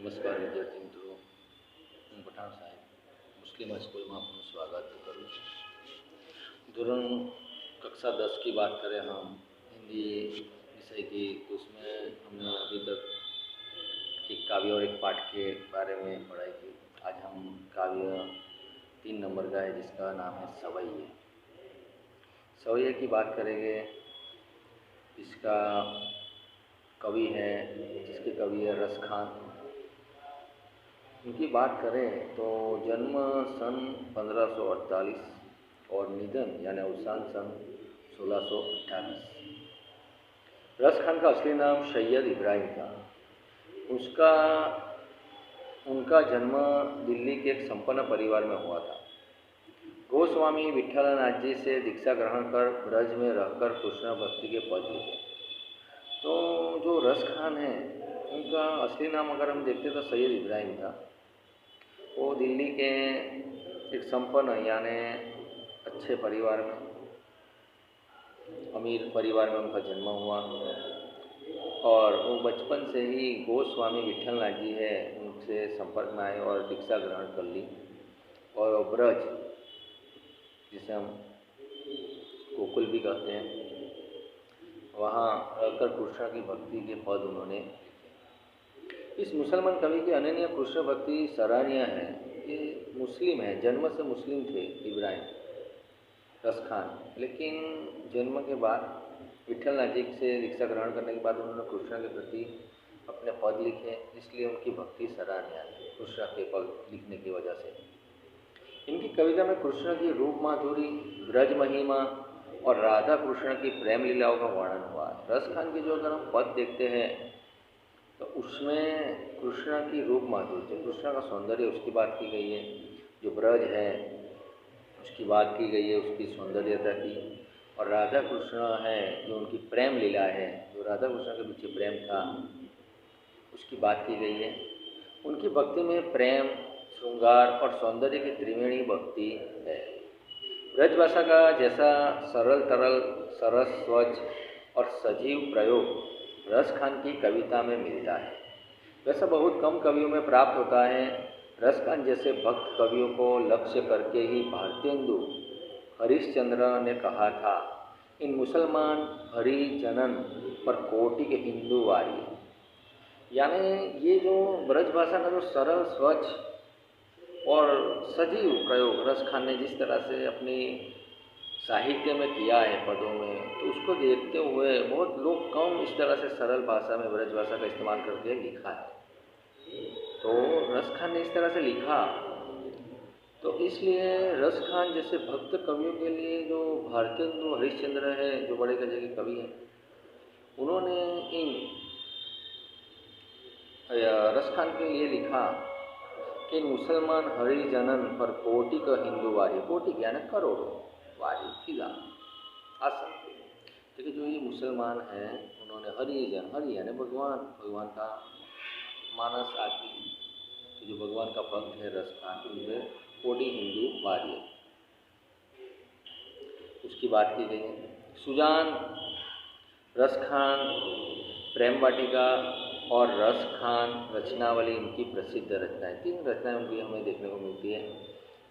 નમસ્કાર વિદ્યાર્થી મિત્રો, હું પઠાણ સાહેબ मुस्लिम स्कूल में आपका स्वागत करूँ। धोरण कक्षा 10 की बात करें हम हिंदी विषय की, तो उसमें हमने अभी तक एक काव्य और एक पाठ के बारे में पढ़ाई की। आज हम काव्य 3 नंबर का है जिसका नाम है सवैये। सवैये की बात करेंगे। इसका कवि है, जिसके कवि है रस खान। उनकी बात करें तो जन्म सन 1548 और निधन यानी अवसान सन 1628। रस खान का असली नाम सैयद इब्राहिम था। उनका जन्म दिल्ली के एक संपन्न परिवार में हुआ था। गोस्वामी विठलनाथ जी से दीक्षा ग्रहण कर ब्रज में रहकर कृष्ण भक्ति के पद लिखे। तो जो रस खान है, उनका असली नाम अगर हम देखते तो सैयद इब्राहिम था। वो दिल्ली के एक संपन्न यानी अच्छे परिवार में, अमीर परिवार में उनका जन्म हुआ और वो बचपन से ही गोस्वामी विठलनाथ जी है उनसे संपर्क में आए और दीक्षा ग्रहण कर ली। और ब्रज, जिसे हम गोकुल भी कहते हैं, वहाँ रहकर कृष्ण की भक्ति के पद उन्होंने लिखे। इस मुसलमान कवि की अनन्य कृष्ण भक्ति सराहनीय है। ये मुस्लिम है, जन्म से मुस्लिम थे इब्राहिम रस खान, लेकिन जन्म के बाद विठलनाथ जी से दीक्षा ग्रहण करने के बाद उन्होंने कृष्ण के प्रति अपने पद लिखे, इसलिए उनकी भक्ति सराहनीय है कृष्ण के पद लिखने की वजह से। इनकी कविता में कृष्ण की रूप माधुरी, ब्रज महिमा और राधा कृष्ण की प्रेम लीलाओं का वर्णन हुआ है। रस खान के जो अगर हम पद देखते हैं तो उसमें कृष्ण की रूप माधुरी, जो कृष्ण का सौंदर्य उसकी बात की गई है, जो ब्रज है उसकी बात की गई है, उसकी सौंदर्यता की, और राधा कृष्ण है जो उनकी प्रेम लीला है, जो राधा कृष्ण के पीछे प्रेम था उसकी बात की गई है। उनकी भक्ति में प्रेम, श्रृंगार और सौंदर्य की त्रिवेणी भक्ति है। ब्रजभाषा का जैसा सरल तरल, सरस, स्वच्छ और सजीव प्रयोग रस खान की कविता में मिलता है, वैसा बहुत कम कवियों में प्राप्त होता है। रस खान जैसे भक्त कवियों को लक्ष्य करके ही भारतेंदु हरिश्चंद्र ने कहा था, इन मुसलमान हरिजनन पर कोटि के हिंदू वारी। यानी ये जो ब्रजभाषा का जो सरल, स्वच्छ और सजीव प्रयोग रस खान ने जिस तरह से अपनी साहित्य में किया है पदों में, तो उसको देखते हुए बहुत लोग कम इस तरह से सरल भाषा में ब्रजभाषा का इस्तेमाल करके लिखा है। तो रस खान ने इस तरह से लिखा, तो इसलिए रस खान जैसे भक्त कवियों के लिए जो भारतेंदु हरिश्चंद्र है, जो बड़े गजे के कवि हैं, उन्होंने इन रस खान के लिए लिखा कि मुसलमान हरिजनन पर कोटि का हिंदू वारी, कोटि क्या ना करोड़ों, वारी फिजा आसन। देखिए जो ये मुसलमान हैं उन्होंने हरिजन, हरि यानी भगवान, भगवान का मानस आदमी, तो जो भगवान का भक्त है रस खान, उनमें कोटि हिंदू वारी उसकी बात की गई है। सुजान, रस खान, प्रेम वाटिका और रस खान रचनावली इनकी प्रसिद्ध रचनाएं, 3 रचनाएं उनकी हमें देखने को मिलती है,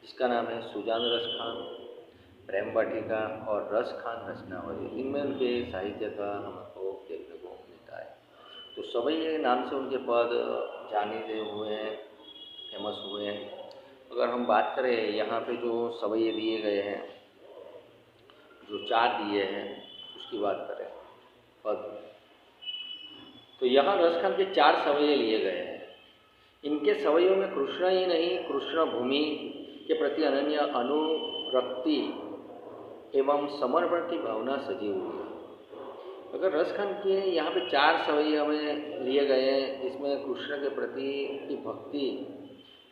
जिसका नाम है सुजान रस खान, प्रेम वाटिका और रस खान रचनावली। इनमें उनके साहित्य का हमको देखने को मिलता है। तो सवैये नाम से उनके पद जाने हुए हैं, फेमस हुए हैं। अगर हम बात करें यहाँ पे जो सवैये दिए गए हैं, जो 4 दिए हैं, उसकी बात करें पद, तो यहाँ रस खान के 4 सवैये लिए गए हैं। इनके सवैयों में कृष्ण ही नहीं, कृष्ण भूमि के प्रति अनन्य अनुरक्ति एवं समर्पण की भावना सजी हुई है। अगर रस खान के यहाँ पे 4 सवैये हमें लिए गए हैं, जिसमें कृष्ण के प्रति की भक्ति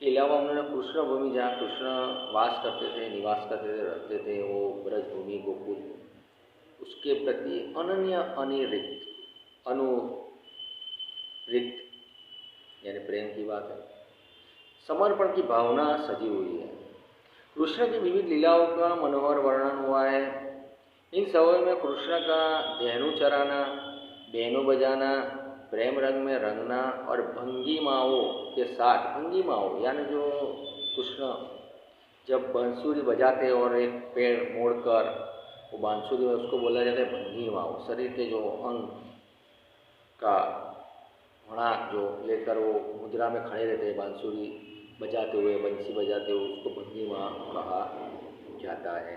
के अलावा उन्होंने कृष्ण भूमि, जहाँ कृष्ण वास करते थे, निवास करते थे, रहते थे, वो ब्रज भूमि गोकुल, उसके प्रति अनन्य अनुरिक्त यानी प्रेम की बात है, समर्पण की भावना सजी हुई है। कृष्ण की विविध लीलाओं का मनोहर वर्णन हुआ है। इन सवैयों में कृष्ण का धेनु चराना, बेनु बजाना, प्रेम रंग में रंगना और भंगिमाओं के साथ, भंगिमाओं यानी जो कृष्ण जब बांसुरी बजाते और एक पैर मोड़कर वो बांसुरी में उसको बोला जाता है भंगिमाओं। शरीर के जो अंग का वणाक जो लेकर वो मुद्रा में खड़े रहते हैं बांसुरी बजाते हुए, बंसी बजाते हुए, उसको भंगिमा कहा जाता है।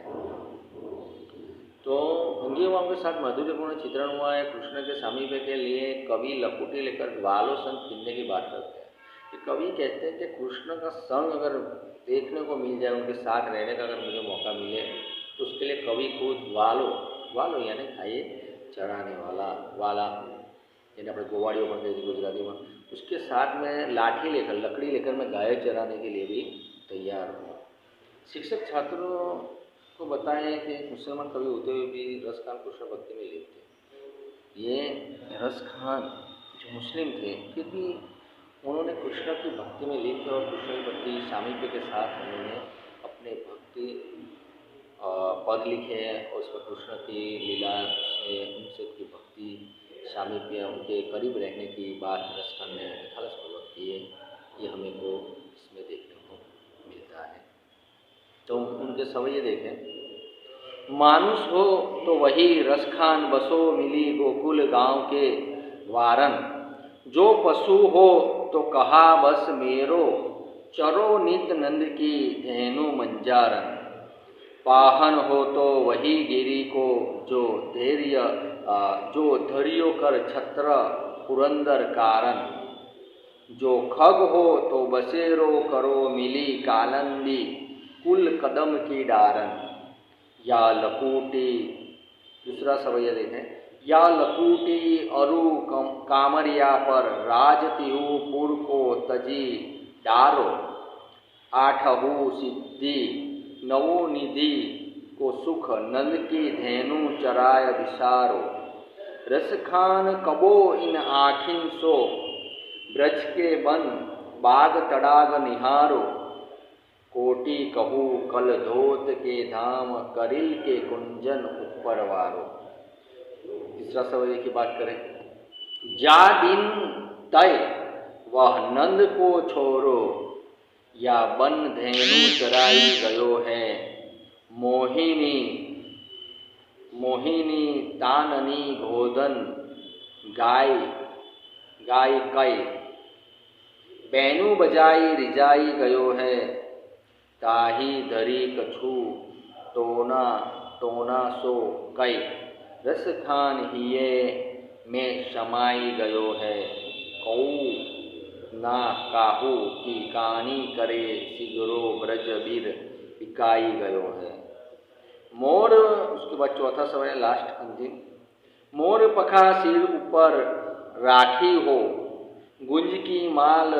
तो भंगिमाओं के साथ माधुर्यपूर्ण चित्रण हुआ है। कृष्ण के सामीप्य के लिए कवि लकुटी लेकर ग्वालो संग खींचने की बात करते हैं। कि कवि कहते हैं कि कृष्ण का संग अगर देखने को मिल जाए, उनके साथ रहने का अगर मुझे मौका मिले, तो उसके लिए कवि खुद ग्वालो यानी खाइए चराने वाला यानी अपने गोवाड़ियों बन गई थी गुजराती में, उसके साथ में लाठी लेकर, लकड़ी लेकर मैं गाय चराने के लिए भी तैयार हूँ। शिक्षक छात्रों को बताएं कि मुसलमान कवि होते हुए भी रसखान कृष्ण भक्ति में लिप्त थे। ये रसखान जो मुस्लिम थे, फिर भी उन्होंने कृष्ण की भक्ति में लिप्त थे और कृष्ण की भक्ति सामीप्य के साथ उन्होंने अपने भक्ति पद लिखे हैं और उसमें कृष्ण की लीला उनसे की भक्ति सामीप्य उनके करीब रहने की बात रसखान ने निखालसपूर्वक की है। ये हमें को इसमें देखने को मिलता है। तो उनके सवैये देखें। मानुष हो तो वही रसखान बसो मिली गोकुल गांव के वारन, जो पशु हो तो कहा बस मेरो, चरो नित नंद की धेनु मंजारन। पाहन हो तो वही गिरी को जो धैर्य कर छत्र पुरंदर कारण, जो खग हो तो बसेरो करो मिली कालंदी कुल कदम की डारन। या लकूटी, दूसरा सवैया देखें। या लकूटी अरु कामरिया पर राजतिहु पुर को तजी डारो, आठहु सिद्धि नवो निधि को सुख नंद की धेनु चराय विसारो। रसखान कबो इन आखिन सो ब्रज के बन बाग तड़ाग निहारो, कोटि कहू कल धोत के धाम करिल के कुंजन ऊपर वारो। तीसरा सवैये की बात करें। जा दिन तय वह नंद को छोरो, या बन धेनु चराई गयो है, मोहिनी ताननी गोधन गाय कई, बैनु बजाई रिजाई गयो है, ताही धरी कछु टोना सो कई, रसखान हिये में समाई गयो है, कऊ ना काहू की कानी करे सिगरो ब्रज बीर इकाई गयो है। मोर, उसके बाद चौथा सवैया लास्ट अंतिम। मोर पखा सिर ऊपर राखी हो, गुंज की माल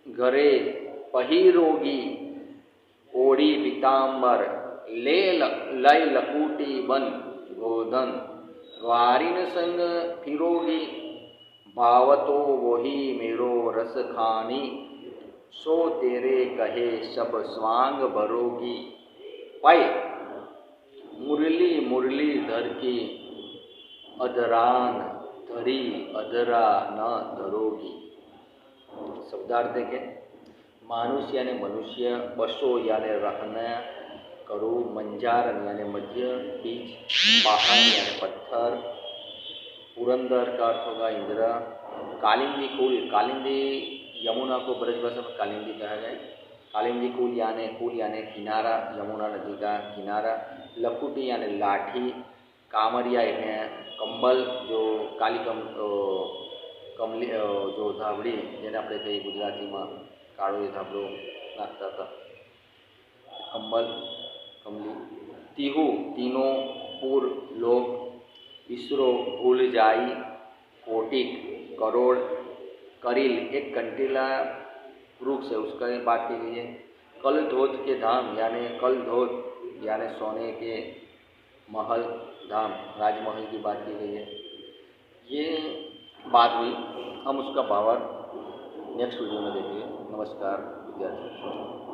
घरे पहिरोगी, ओढ़ी पीताम्बर लय लकूटी बन गोधन, वारिन संग फिरोगी, भावतो वही मेरो रसखानी, सो तेरे कहे सब स्वांग भरोगी, पै मुरली धर की अधरान धरी अधरा न धरोगी। शब्दार्थ देखें। मानुष यानी मनुष्य, बसो यानी रहना, करो मंजारन यानी मध्य बीच, पहाड़ यानी पत्थर, पुरंदर का अर्थ होगा इंदिरा, कालिंदी कुल, कालिंदी यमुना को ब्रज भाषा में कालिंदी कहा गया। कालिंदी कुल यानी किनारा, यमुना नदी का किनारा, लकुटी यानी लाठी, कामरिया यानी कंबल, जो काली कमली जो धाबड़ी जेने આપણે કહીએ ગુજરાતીમાં કાળો એ ધાબળો નાખતા હતા, कंबल कमली, तीहू तीनों, पूर लोग, इसरो भूल जाई, कोटिक करोड़, करिल एक कंटीला वृक्ष है उसका बात की गई है, कल धोत के धाम यानी कल धोत यानी सोने के महल धाम राजमहल की बात की गई है। ये बात हुई, हम उसका भावार्थ नेक्स्ट वीडियो में देखेंगे। नमस्कार विद्यार्थी।